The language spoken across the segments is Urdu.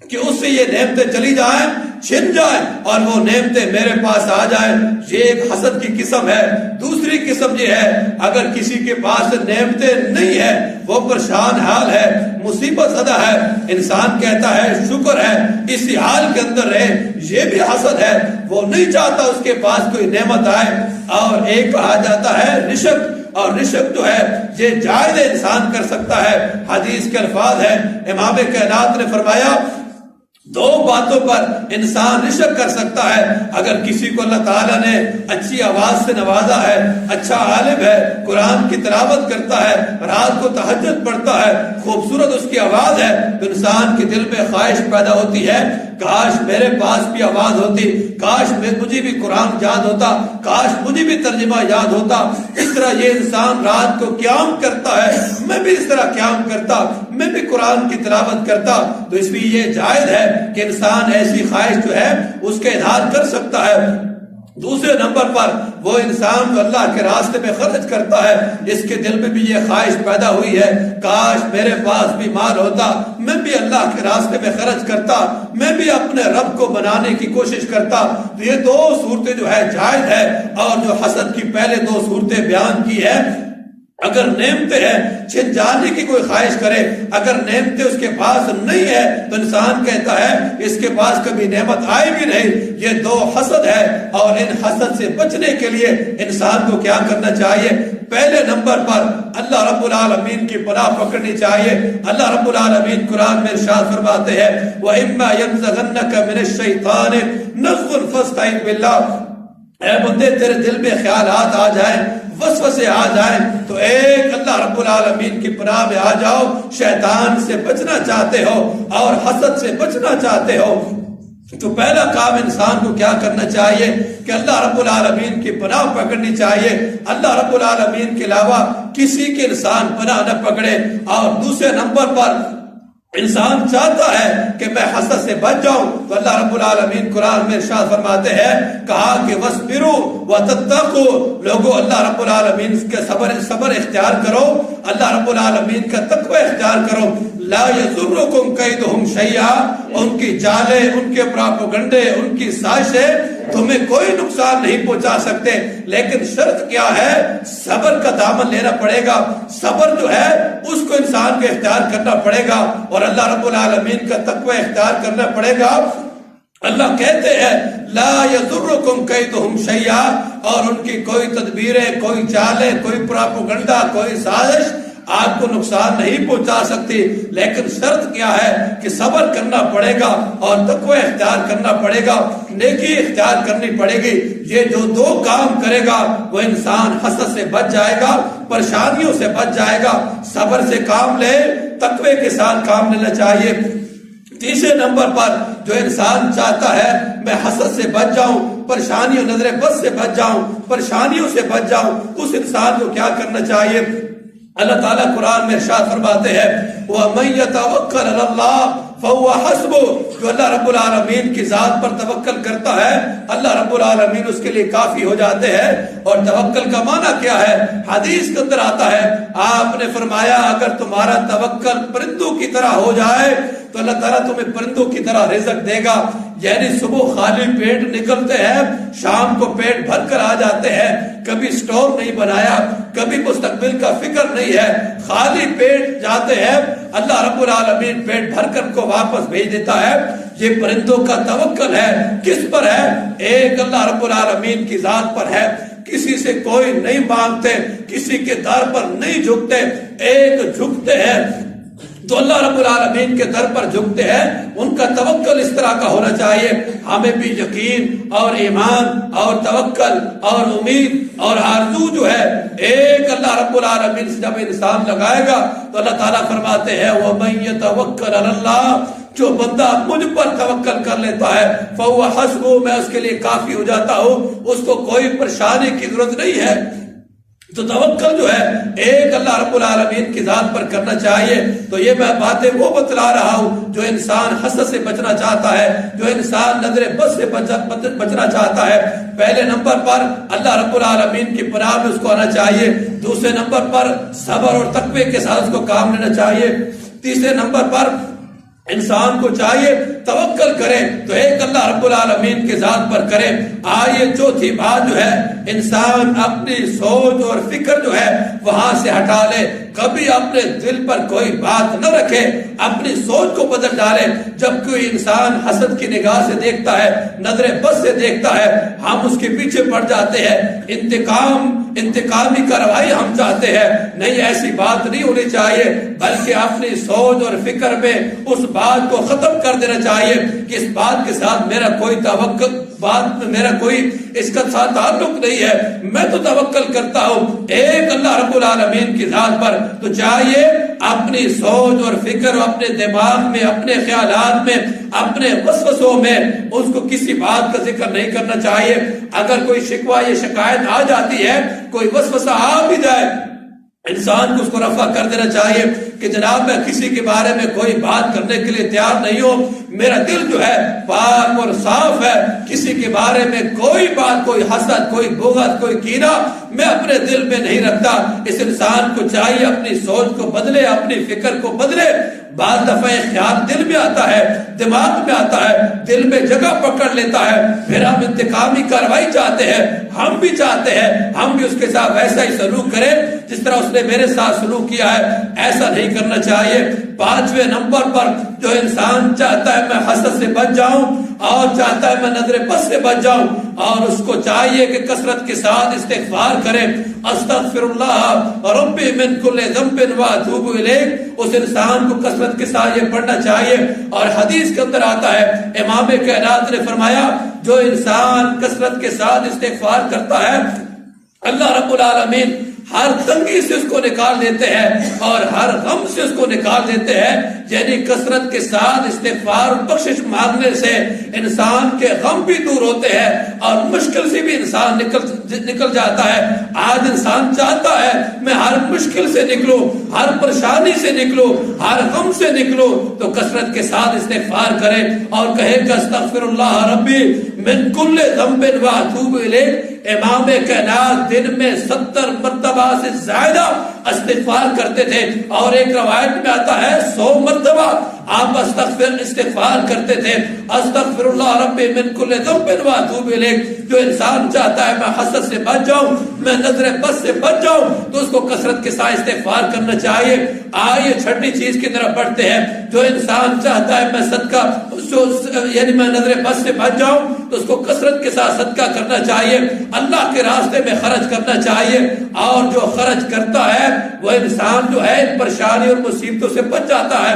کہ اس سے یہ نعمتیں چلی جائیں، چھن جائیں اور وہ نعمتیں میرے پاس آ جائیں، یہ ایک حسد کی قسم ہے۔ دوسری قسم یہ ہے، اگر کسی کے پاس نعمتیں نہیں ہیں، وہ پریشان حال ہے، مصیبت زدہ ہے، انسان کہتا ہے شکر ہے اسی حال کے اندر رہے، یہ بھی حسد ہے، وہ نہیں چاہتا اس کے پاس کوئی نعمت آئے۔ اور ایک کہا جاتا ہے رشک، اور رشک جو ہے یہ جائز انسان کر سکتا ہے۔ حدیث کے الفاظ ہیں، امام کائنات نے فرمایا دو باتوں پر انسان رشک کر سکتا ہے۔ اگر کسی کو اللہ تعالیٰ نے اچھی آواز سے نوازا ہے، اچھا عالم ہے، قرآن کی تلاوت کرتا ہے، رات کو تہجد پڑھتا ہے، خوبصورت اس کی آواز ہے، تو انسان کے دل میں خواہش پیدا ہوتی ہے کاش میرے پاس بھی آواز ہوتی، کاش مجھے بھی قرآن یاد ہوتا، کاش مجھے بھی ترجمہ یاد ہوتا۔ اس طرح یہ انسان رات کو قیام کرتا ہے، میں بھی اس طرح قیام کرتا، میں بھی قرآن کی تلاوت کرتا۔ تو اس لیے یہ جائز ہے کہ انسان ایسی خواہش جو ہے اس کا اظہار کر سکتا ہے۔ دوسرے نمبر پر وہ انسان جو اللہ کے راستے میں خرچ کرتا ہے، اس کے دل میں بھی یہ خواہش پیدا ہوئی ہے کاش میرے پاس بھی مال ہوتا، میں بھی اللہ کے راستے میں خرچ کرتا، میں بھی اپنے رب کو بنانے کی کوشش کرتا۔ تو یہ دو صورتیں جو ہے جائز ہے۔ اور جو حسد کی پہلے دو صورتیں بیان کی ہے، اگر نعمتیں ہیں چھن جانے کی کوئی خواہش کرے، اگر نعمتیں اس کے پاس نہیں ہے تو انسان کہتا ہے اس کے پاس کبھی نعمت آئی بھی نہیں، یہ دو حسد ہے۔ اور ان حسد سے بچنے کے لیے انسان کو کیا کرنا چاہیے؟ پہلے نمبر پر اللہ رب العالمین کی پناہ پکڑنی چاہیے۔ اللہ رب العالمین قرآن میں ارشاد فرماتے ہیں وَإِمَّا يَنزَغَنَّكَ مِنَ الشَّيْطَانِ نَزْغٌ فَاسْتَعِذْ بِاللَّهِ، اے بندے تیرے دل میں خیالات آ جائیں، وسوسے آ جائیں تو ایک اللہ رب العالمین کی پناہ میں آ جاؤ۔ شیطان سے بچنا چاہتے ہو اور حسد سے بچنا چاہتے ہو تو پہلا کام انسان کو کیا کرنا چاہیے کہ اللہ رب العالمین کی پناہ پکڑنی چاہیے۔ اللہ رب العالمین کے علاوہ کسی کے انسان پناہ نہ پکڑے۔ اور دوسرے نمبر پر انسان چاہتا ہے کہ میں حسد سے بچ جاؤں تو اللہ رب العالمین قرآن میں ارشاد فرماتے ہیں، کہا کہ وَاصْبِرُوا وَتَتَّقُوا، لوگو اللہ رب العالمین کے صبر اختیار کرو، اللہ رب العالمین کا تقوی اختیار کرو۔ لا يَضُرُّكُمْ كَيْدُهُمْ شَيْئًا، ان کی چالیں، ان کے پراپگنڈے، ان کی سازشیں تمہیں کوئی نقصان نہیں پہنچا سکتے، لیکن شرط کیا ہے؟ صبر کا دامن لینا پڑے گا۔ صبر جو ہے اس کو انسان کو اختیار کرنا پڑے گا اور اللہ رب العالمین کا تقوی اختیار کرنا پڑے گا۔ اللہ کہتے ہیں لا یضرکم کیدہم شیئا، اور ان کی کوئی تدبیریں، کوئی چالیں، کوئی پراپگنڈا، کوئی سازش آپ کو نقصان نہیں پہنچا سکتی، لیکن شرط کیا ہے کہ صبر کرنا پڑے گا اور تقوی اختیار کرنا پڑے گا، نیکی اختیار کرنی پڑے گی۔ یہ جو دو کام کرے گا وہ انسان حسد سے بچ جائے گا، پریشانیوں سے بچ جائے گا۔ صبر سے کام لے، تقوی کے ساتھ کام لینا چاہیے۔ تیسرے نمبر پر جو انسان چاہتا ہے میں حسد سے بچ جاؤں، پریشانیوں، نظر بد سے بچ جاؤں، پریشانیوں سے بچ جاؤں، اس انسان کو کیا کرنا چاہیے؟ اللہ تعالیٰ قرآن میں ارشاد فرماتے ہیں وَمَن يَتَوَكَّلْ عَلَى اللَّهِ فَهُوَ حَسْبُهُ، جو اللہ رب العالمین کی ذات پر توکل کرتا ہے اللہ رب العالمین اس کے لیے کافی ہو جاتے ہیں۔ اور توکل کا معنی کیا ہے؟ حدیث کے اندر آتا ہے، آپ نے فرمایا اگر تمہارا توکل پرندوں کی طرح ہو جائے تو اللہ تعالیٰ تمہیں پرندوں کی طرح رزق دے گا۔ یعنی صبح خالی پیٹ نکلتے ہیں، شام کو پیٹ بھر کر آ جاتے ہیں، کبھی سٹور نہیں بنایا، کبھی مستقبل کا فکر نہیں ہے، خالی پیٹ جاتے ہیں، اللہ رب العالمین پیٹ بھر کر کو واپس بھیج دیتا ہے۔ یہ پرندوں کا توکل ہے، کس پر ہے؟ ایک اللہ رب العالمین کی ذات پر ہے۔ کسی سے کوئی نہیں مانگتے، کسی کے در پر نہیں جھکتے، ایک جھکتے ہیں تو اللہ رب العالمین کے در پر جھکتے ہیں۔ ان کا توکل اس طرح کا ہونا چاہیے۔ ہمیں بھی یقین اور ایمان اور توکل اور امید اور آرزو جو ہے ایک اللہ رب العالمین سے جب انسان لگائے گا تو اللہ تعالیٰ فرماتے ہیں وَمَن يَتَوَكَّلْ عَلَى اللَّهِ، جو بندہ مجھ پر توکل کر لیتا ہے فَهُوَ حَسْبُهُ، میں اس کے لیے کافی ہو جاتا ہوں، اس کو کوئی پریشانی کی ضرورت نہیں ہے۔ تو توکل جو ہے ایک اللہ رب العالمین کی ذات پر کرنا چاہیے۔ تو یہ میں باتیں وہ بتلا رہا ہوں جو انسان حسد سے بچنا چاہتا ہے، جو انسان نظر بد سے بچنا چاہتا ہے۔ پہلے نمبر پر اللہ رب العالمین کی پناہ میں اس کو آنا چاہیے، دوسرے نمبر پر صبر اور تقوی کے ساتھ اس کو کام لینا چاہیے، تیسرے نمبر پر انسان کو چاہیے توکل کرے تو ایک اللہ رب العالمین کے ذات پر کرے۔ آئیے چوتھی بات جو ہے، انسان اپنی سوچ اور فکر جو ہے وہاں سے ہٹا لے، کبھی اپنے دل پر کوئی بات نہ رکھے، اپنی سوچ کو بدل ڈالے۔ جب کوئی انسان حسد کی نگاہ سے دیکھتا ہے، نظر بد سے دیکھتا ہے، ہم اس کے پیچھے پڑ جاتے ہیں، انتقامی کارروائی ہم چاہتے ہیں۔ نہیں، ایسی بات نہیں ہونی چاہیے، بلکہ اپنی سوچ اور فکر میں اس بات کو ختم کر دینا چاہیے کہ اس بات کے ساتھ میرا کوئی اس کا ساتھ تعلق نہیں ہے، میں تو توکل کرتا ہوں ایک اللہ رب العالمین کی ذات پر۔ تو چاہیے اپنی سوچ اور فکر، اپنے دماغ میں، اپنے خیالات میں، اپنے وسوسوں میں اس کو کسی بات کا ذکر نہیں کرنا چاہیے۔ اگر کوئی شکوہ یا شکایت آ جاتی ہے، کوئی وسوسہ آ بھی جائے، انسان کو اس کو رفع کر دینا چاہیے کہ جناب میں کسی کے بارے میں کوئی بات کرنے کے لیے تیار نہیں ہوں، میرا دل جو ہے پاک اور صاف ہے، کسی کے بارے میں کوئی بات، کوئی حسد، کوئی بغض، کوئی کینہ میں اپنے دل میں نہیں رکھتا۔ اس انسان کو چاہیے اپنی سوچ کو بدلے، اپنی فکر کو بدلے۔ بعض دفعہ خیال دل میں آتا ہے، دماغ میں آتا ہے، دل میں جگہ پکڑ لیتا ہے، پھر ہم انتقامی کارروائی چاہتے ہیں، ہم بھی چاہتے ہیں ہم بھی اس کے ساتھ ویسا ہی سلوک کریں جس طرح اس نے میرے ساتھ سلوک کیا ہے۔ ایسا نہیں کرنا چاہیے۔ پانچویں نمبر پر جو انسان چاہتا ہے میں حسد سے بچ جاؤں اور چاہتا ہے میں نظر بد سے بچ جاؤں، اور اس کو چاہیے کہ کثرت کے ساتھ استغفار کرے۔ استغفر اللہ ربی من کل ذنب واتوب الیہ، اس انسان کو کثرت کے ساتھ یہ پڑھنا چاہیے۔ اور حدیث کے اندر آتا ہے، امام کائنات نے فرمایا جو انسان کثرت کے ساتھ استغفار کرتا ہے، اللہ رب العالمین ہر تنگی سے اس کو نکال دیتے ہیں اور ہر غم سے اس کو نکال دیتے ہیں۔ یعنی کثرت کے ساتھ استغفار اور بخشش مانگنے سے انسان کے غم بھی دور ہوتے ہیں اور مشکل سے بھی انسان نکل جاتا ہے۔ آج انسان چاہتا ہے میں ہر مشکل سے نکلوں، ہر پریشانی سے نکلوں، ہر غم سے نکلوں، تو کثرت کے ساتھ استغفار کرے اور کہے کہ استغفر اللہ ربی من کل ذنب واتوب الیہ۔ امام کائنات دن میں 70 مرتبہ سے زیادہ استغفار کرتے تھے، اور ایک روایت میں آتا ہے 100 مرتبہ آپ استغفار کرتے تھے۔ استغفر اللہ ربی من کل ذنب واتوب الیہ۔ جو انسان چاہتا ہے میں حسد سے بچ جاؤں، میں نظر بد سے بچ جاؤں، تو اس کو کثرت کے ساتھ استغفار کرنا چاہیے۔ آئیے چھٹی چیز کی طرف بڑھتے ہیں۔ جو انسان چاہتا ہے میں صدقہ یعنی میں نظر بد سے بچ جاؤں، تو اس کو کثرت کے ساتھ صدقہ کرنا چاہیے، اللہ کے راستے میں خرچ کرنا چاہیے۔ اور جو خرچ کرتا ہے وہ انسان جو ہے پریشانی اور مصیبتوں سے بچ جاتا ہے۔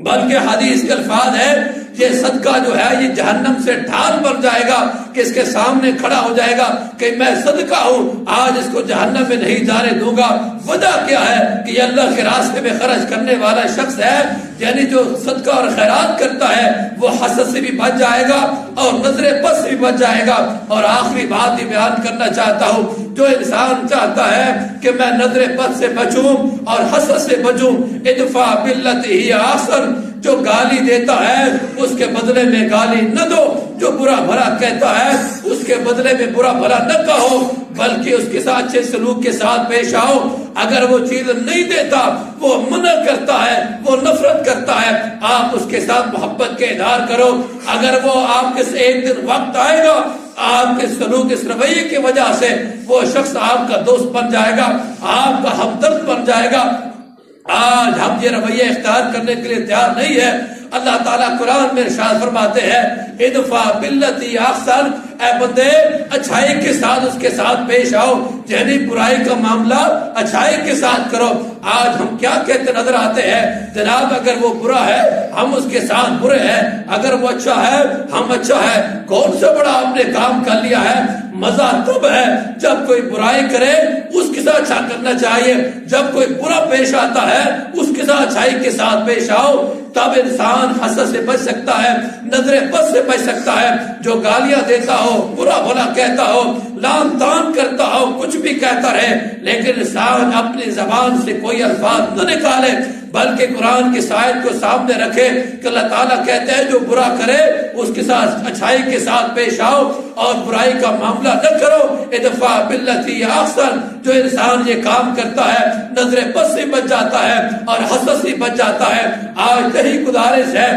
بلکہ حدیث کے الفاظ ہے یہ صدقہ جو ہے یہ جہنم سے ڈھال بن جائے گا کہ اس کے سامنے کھڑا ہو جائے گا کہ میں صدقہ ہوں، آج اس کو جہنم میں نہیں جانے دوں گا۔ وجہ کیا ہے کہ یہ اللہ کے راستے میں خرچ کرنے والا شخص ہے، یعنی جو صدقہ اور خیرات کرتا ہے وہ حسد سے بھی بچ جائے گا اور نظر بد سے بھی بچ جائے گا۔ اور آخری بات یہ بیان کرنا چاہتا ہوں، جو انسان چاہتا ہے کہ میں نظر بد سے بچوں اور حسد سے بچوں، ادفع باللتی ہی احسن، جو گالی دیتا ہے اس کے بدلے میں گالی نہ دو، جو برا بھلا کہتا ہے اس کے بدلے میں برا بھلا نہ کہو، بلکہ اس کے ساتھ اچھے سلوک کے ساتھ پیش آؤ۔ اگر وہ چیز نہیں دیتا، وہ منع کرتا ہے، وہ نفرت کرتا ہے، آپ اس کے ساتھ محبت کے اظہار کرو۔ اگر وہ آپ کے ایک دن وقت آئے گا آپ کے سلوک اس رویے کی وجہ سے وہ شخص آپ کا دوست بن جائے گا، آپ کا ہمدرد بن جائے گا۔ آج ہم یہ رویہ اختیار کرنے کے لیے تیار نہیں ہے۔ اللہ تعالیٰ قرآن میں ارشاد فرماتے ہیں ادفع باللتی احسن، اے بندے اچھائی کے ساتھ اس کے ساتھ پیش آؤ، یعنی برائی کا معاملہ اچھائی کے ساتھ کرو۔ آج ہم کیا کہتے نظر آتے ہیں، جناب اگر وہ برا ہے ہم اس کے ساتھ برے ہیں، اگر وہ اچھا ہے ہم اچھا ہے۔ کون سا بڑا آپ نے کام کر لیا ہے؟ مزہ تب ہے جب کوئی برائی کرے اس کے ساتھ اچھا کرنا چاہیے، جب کوئی برا پیش آتا ہے اس کے ساتھ اچھائی کے ساتھ پیش آؤ، تب انسان حسد سے بچ سکتا ہے، نظر بد سے بچ سکتا ہے۔ جو گالیاں دیتا ہو، برا بھلا کہتا ہو، لان تان کرتا ہو، کچھ بھی کہتا رہے، لیکن انسان اپنی زبان سے کوئی الفاظ نہ نکالے، بلکہ قرآن کی آیت کو سامنے رکھے کہ اللہ تعالیٰ کہتے ہیں جو برا کرے اس کے ساتھ اچھائی کے ساتھ پیش آؤ اور برائی کا معاملہ نہ کرو، ادفع باللتی احسن۔ جو انسان یہ کام کرتا ہے نظر بد سے بچ جاتا ہے اور حسد سے بچ جاتا ہے۔ آج یہی گزارش ہے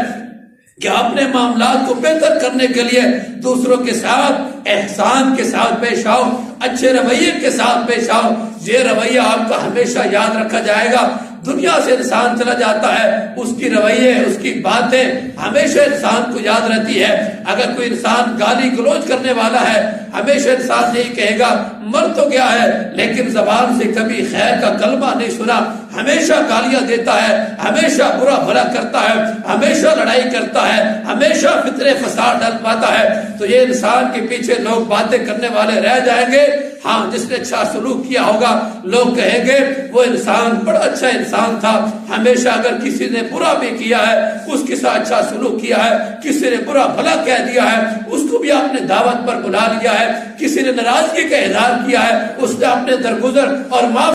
کہ اپنے معاملات کو بہتر کرنے کے لیے دوسروں کے ساتھ احسان کے ساتھ پیش آؤ، اچھے رویے کے ساتھ پیش آؤ۔ یہ رویہ آپ کا ہمیشہ یاد رکھا جائے گا۔ دنیا سے انسان چلا جاتا ہے، اس کی رویے، اس کی باتیں ہمیشہ انسان کو یاد رہتی ہے۔ اگر کوئی انسان گالی گلوچ کرنے والا ہے، ہمیشہ انسان یہی کہے گا مر تو گیا ہے لیکن زبان سے کبھی خیر کا کلمہ نہیں سنا، ہمیشہ گالیاں دیتا ہے، ہمیشہ برا بھلا کرتا ہے، ہمیشہ لڑائی کرتا ہے، ہمیشہ فتنے فساد ڈال پاتا ہے، تو یہ انسان کے پیچھے لوگ باتیں کرنے والے رہ جائیں گے۔ ہاں، جس نے اچھا سلوک کیا ہوگا لوگ کہیں گے وہ انسان بڑا اچھا انسان تھا۔ ہمیشہ اگر کسی نے برا بھی کیا ہے اس کے ساتھ اچھا سلوک کیا ہے، کسی نے برا بھلا کہہ دیا ہے اس کو بھی آپ نے دعوت پر بلا لیا ہے، کسی نے ناراضگی کا اظہار کیا ہے اس نے اپنے درگزر اور معاف